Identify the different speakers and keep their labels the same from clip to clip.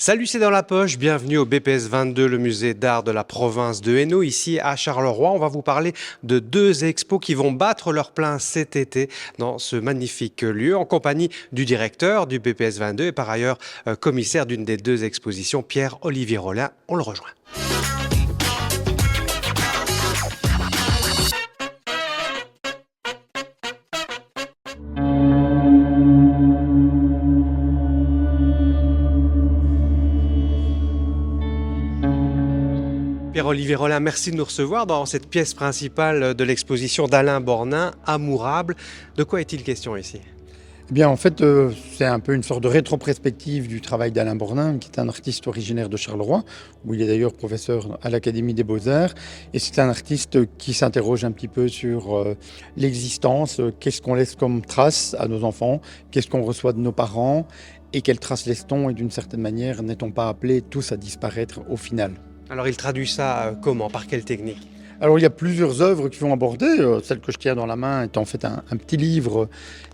Speaker 1: Salut, c'est dans la poche, bienvenue au BPS 22, le musée d'art de la province de Hainaut, ici à Charleroi. On va vous parler de deux expos qui vont battre leur plein cet été dans ce magnifique lieu, en compagnie du directeur du BPS 22 et par ailleurs commissaire d'une des deux expositions, Pierre-Olivier Rollin. On le rejoint. Pierre-Olivier Rollin, merci de nous recevoir dans cette pièce principale de l'exposition d'Alain Bornin, Amourable. De quoi est-il question ici ?
Speaker 2: Eh bien, en fait, c'est un peu une sorte de rétrospective du travail d'Alain Bornin, qui est un artiste originaire de Charleroi, où il est d'ailleurs professeur à l'Académie des Beaux-Arts. Et c'est un artiste qui s'interroge un petit peu sur l'existence, qu'est-ce qu'on laisse comme trace à nos enfants, qu'est-ce qu'on reçoit de nos parents, et quelles traces laisse-t-on, et d'une certaine manière, n'est-on pas appelés tous à disparaître au final ?
Speaker 1: Alors il traduit ça comment ? Par quelle technique ?
Speaker 2: Alors il y a plusieurs œuvres qui vont aborder. Celle que je tiens dans la main est en fait un petit livre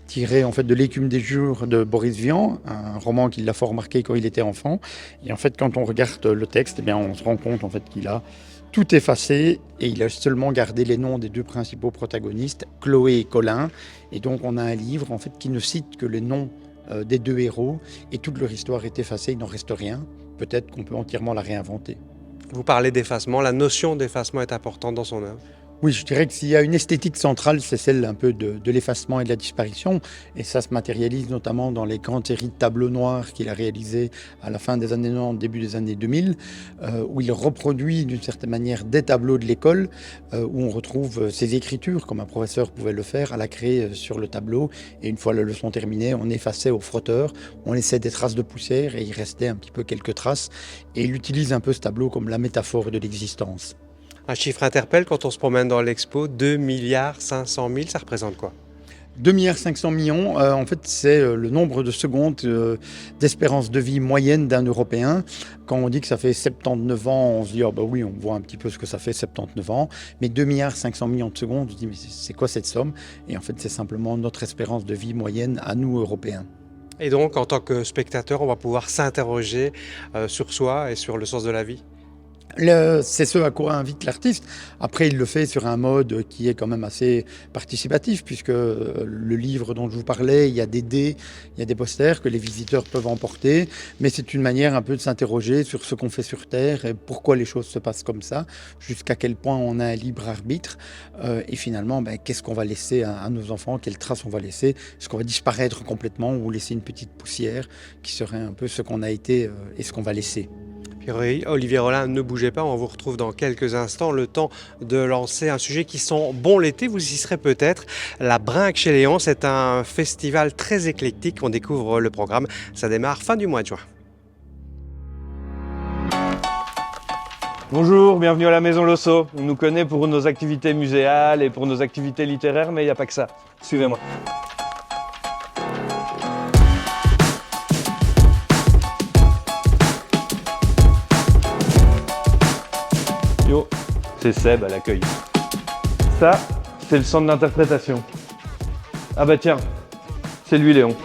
Speaker 2: tiré en fait de L'écume des jours de Boris Vian, un roman qui l'a fort marqué quand il était enfant. Et en fait quand on regarde le texte, eh bien, on se rend compte en fait qu'il a tout effacé et il a seulement gardé les noms des deux principaux protagonistes, Chloé et Colin. Et donc on a un livre en fait qui ne cite que les noms des deux héros et toute leur histoire est effacée, il n'en reste rien. Peut-être qu'on peut entièrement la réinventer.
Speaker 1: Vous parlez d'effacement, la notion d'effacement est importante dans son œuvre.
Speaker 2: Oui, je dirais que s'il y a une esthétique centrale, c'est celle un peu de l'effacement et de la disparition. Et ça se matérialise notamment dans les grandes séries de tableaux noirs qu'il a réalisées à la fin des années 90, début des années 2000, où il reproduit d'une certaine manière des tableaux de l'école, où on retrouve ses écritures, comme un professeur pouvait le faire, à la créer sur le tableau. Et une fois la leçon terminée, on effaçait au frotteur, on laissait des traces de poussière et il restait un petit peu quelques traces. Et il utilise un peu ce tableau comme la métaphore de l'existence.
Speaker 1: Un chiffre interpelle quand on se promène dans l'expo, 2,5 milliards, ça représente quoi ?
Speaker 2: 2,5 milliards, en fait, c'est le nombre de secondes d'espérance de vie moyenne d'un Européen. Quand on dit que ça fait 79 ans, on se dit, oh bah oui, on voit un petit peu ce que ça fait, 79 ans. Mais 2,5 milliards de secondes, on se dit, mais c'est quoi cette somme ? Et en fait, c'est simplement notre espérance de vie moyenne à nous, Européens.
Speaker 1: Et donc, en tant que spectateur, on va pouvoir s'interroger sur soi et sur le sens de la vie ?
Speaker 2: C'est ce à quoi invite l'artiste. Après, il le fait sur un mode qui est quand même assez participatif, puisque le livre dont je vous parlais, il y a des dés, il y a des posters que les visiteurs peuvent emporter, mais c'est une manière un peu de s'interroger sur ce qu'on fait sur Terre et pourquoi les choses se passent comme ça, jusqu'à quel point on a un libre arbitre, et finalement, qu'est-ce qu'on va laisser à nos enfants, quelles traces on va laisser, est-ce qu'on va disparaître complètement ou laisser une petite poussière qui serait un peu ce qu'on a été et ce qu'on va laisser.
Speaker 1: Pierre-Olivier Rollin, ne bougez pas, on vous retrouve dans quelques instants, le temps de lancer un sujet qui sent bon l'été, vous y serez peut-être. La Brinque chez Léon, c'est un festival très éclectique, on découvre le programme, ça démarre fin du mois de juin.
Speaker 3: Bonjour, bienvenue à la Maison Losso. On nous connaît pour nos activités muséales et pour nos activités littéraires, mais il n'y a pas que ça. Suivez-moi. Yo, c'est Seb à l'accueil. Ça, c'est le centre d'interprétation. Ah bah tiens, c'est lui Léon.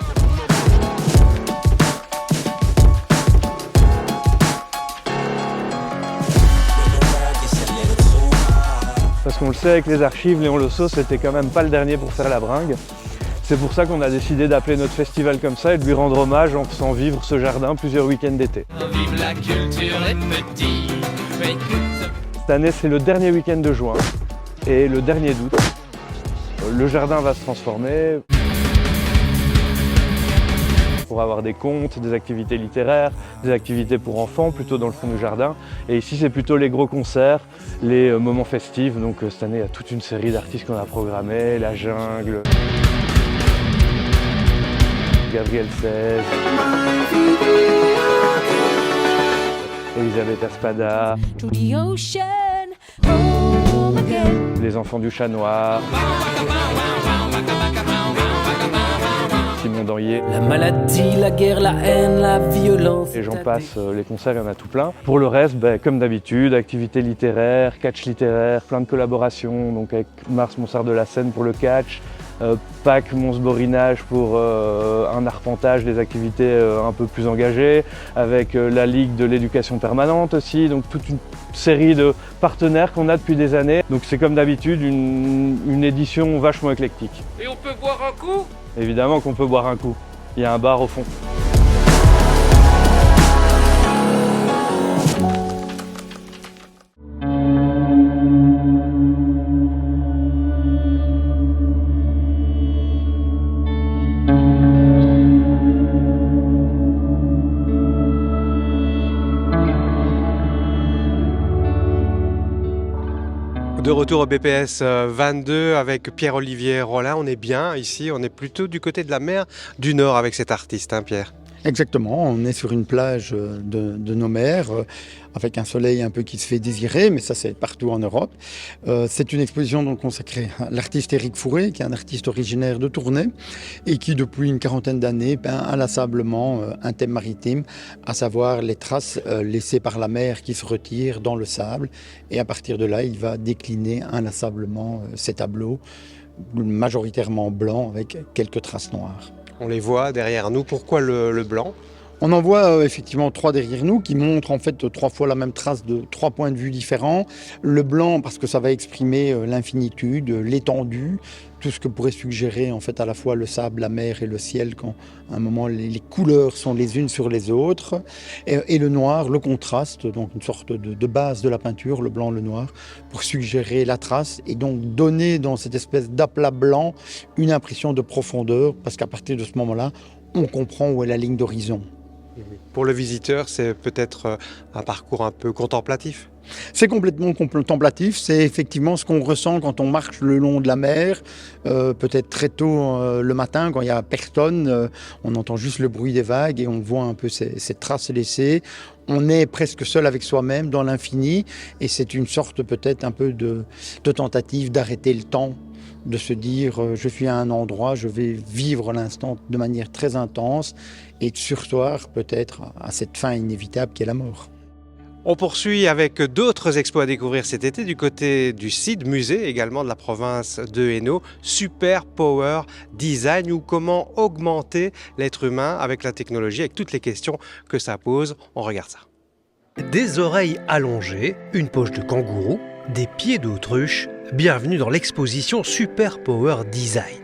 Speaker 3: Parce qu'on le sait, avec les archives, Léon Losso, c'était quand même pas le dernier pour faire la bringue. C'est pour ça qu'on a décidé d'appeler notre festival comme ça et de lui rendre hommage en faisant vivre ce jardin plusieurs week-ends d'été.
Speaker 4: Vive la culture est petit.
Speaker 3: Cette année, c'est le dernier week-end de juin et le dernier d'août. Le jardin va se transformer pour avoir des contes, des activités littéraires, des activités pour enfants, plutôt dans le fond du jardin. Et ici, c'est plutôt les gros concerts, les moments festifs. Donc cette année, il y a toute une série d'artistes qu'on a programmés, La Jungle, Gabriel XVI, Elisabeth Aspada, les enfants du chat noir, Simon Danrier.
Speaker 4: La maladie, la guerre, la haine, la violence.
Speaker 3: Et j'en passe, les concerts, il y en a tout plein. Pour le reste, comme d'habitude, activités littéraires, catch littéraire, plein de collaborations, donc avec Mars Monsard de la Seine pour le catch, PAC Mons-Borinage pour un arpentage, des activités un peu plus engagées, avec la Ligue de l'éducation permanente aussi, donc toute une série de partenaires qu'on a depuis des années. Donc c'est comme d'habitude une édition vachement éclectique.
Speaker 4: Et on peut boire un coup?
Speaker 3: Évidemment qu'on peut boire un coup, il y a un bar au fond.
Speaker 1: De retour au BPS 22 avec Pierre-Olivier Rollin. On est bien ici, on est plutôt du côté de la mer du Nord avec cet artiste, hein, Pierre?
Speaker 2: Exactement, on est sur une plage de nos mers, avec un soleil un peu qui se fait désirer, mais ça c'est partout en Europe. C'est une exposition donc consacrée à l'artiste Éric Fourré, qui est un artiste originaire de Tournai, et qui depuis une quarantaine d'années peint inlassablement un thème maritime, à savoir les traces laissées par la mer qui se retirent dans le sable. Et à partir de là, il va décliner inlassablement ces tableaux, majoritairement blancs, avec quelques traces noires.
Speaker 1: On les voit derrière nous. Pourquoi le blanc?
Speaker 2: On en voit effectivement 3 derrière nous qui montrent en fait 3 fois la même trace de 3 points de vue différents. Le blanc parce que ça va exprimer l'infinitude, l'étendue, tout ce que pourrait suggérer en fait à la fois le sable, la mer et le ciel quand à un moment les couleurs sont les unes sur les autres. Et le noir, le contraste, donc une sorte de base de la peinture, le blanc, le noir, pour suggérer la trace et donc donner dans cette espèce d'aplat blanc une impression de profondeur parce qu'à partir de ce moment-là, on comprend où est la ligne d'horizon.
Speaker 1: Pour le visiteur, c'est peut-être un parcours un peu contemplatif.
Speaker 2: C'est complètement contemplatif, c'est effectivement ce qu'on ressent quand on marche le long de la mer, peut-être très tôt le matin quand il n'y a personne, on entend juste le bruit des vagues et on voit un peu ces traces laissées. On est presque seul avec soi-même dans l'infini et c'est une sorte peut-être un peu de tentative d'arrêter le temps, de se dire je suis à un endroit, je vais vivre l'instant de manière très intense et de sursoir peut-être à cette fin inévitable qui est la mort.
Speaker 1: On poursuit avec d'autres expos à découvrir cet été du côté du CID, musée également de la province de Hainaut, Super Power Design, ou comment augmenter l'être humain avec la technologie, avec toutes les questions que ça pose. On regarde ça. Des oreilles allongées, une poche de kangourou, des pieds d'autruche, bienvenue dans l'exposition Super Power Design.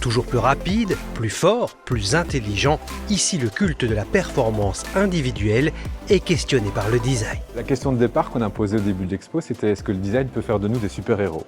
Speaker 1: Toujours plus rapide, plus fort, plus intelligent, ici le culte de la performance individuelle est questionné par le design.
Speaker 5: La question de départ qu'on a posée au début de l'expo, c'était est-ce que le design peut faire de nous des super-héros?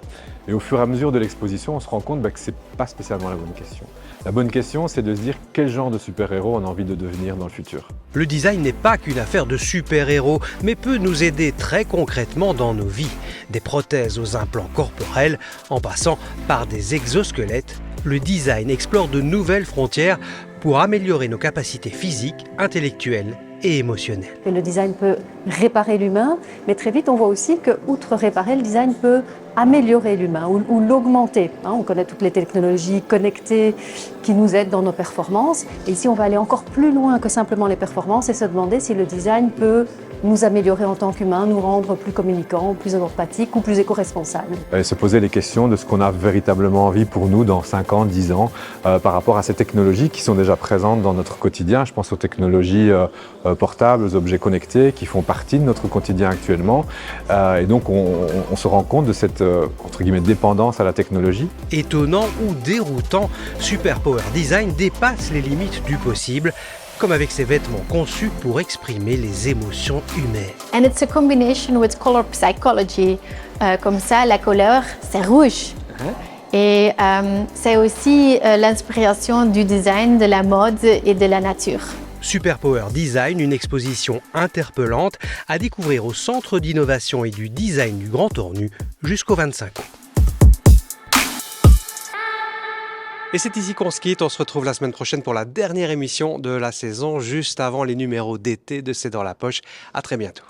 Speaker 5: Et au fur et à mesure de l'exposition, on se rend compte que ce n'est pas spécialement la bonne question. La bonne question, c'est de se dire quel genre de super-héros on a envie de devenir dans le futur.
Speaker 1: Le design n'est pas qu'une affaire de super-héros, mais peut nous aider très concrètement dans nos vies. Des prothèses aux implants corporels, en passant par des exosquelettes, le design explore de nouvelles frontières pour améliorer nos capacités physiques, intellectuelles et émotionnelles.
Speaker 6: Le design peut réparer l'humain, mais très vite on voit aussi que, outre réparer, le design peut améliorer l'humain ou l'augmenter. On connaît toutes les technologies connectées qui nous aident dans nos performances. Et ici, on va aller encore plus loin que simplement les performances et se demander si le design peut nous améliorer en tant qu'humains, nous rendre plus communicants, plus empathiques ou plus éco-responsables.
Speaker 5: Et se poser les questions de ce qu'on a véritablement envie pour nous dans 5 ans, 10 ans, par rapport à ces technologies qui sont déjà présentes dans notre quotidien. Je pense aux technologies portables, aux objets connectés qui font partie de notre quotidien actuellement. Et donc on se rend compte de cette entre guillemets dépendance à la technologie.
Speaker 1: Étonnant ou déroutant, Super Power Design dépasse les limites du possible, comme avec ses vêtements conçus pour exprimer les émotions humaines.
Speaker 7: And it's a combination with color psychology. Comme ça, la couleur, c'est rouge. Et c'est aussi l'inspiration du design, de la mode et de la nature.
Speaker 1: Super Power Design, une exposition interpellante à découvrir au Centre d'innovation et du design du Grand Ornu jusqu'au 25 août. Et c'est ici qu'on se quitte. On se retrouve la semaine prochaine pour la dernière émission de la saison, juste avant les numéros d'été de C'est dans la poche. À très bientôt.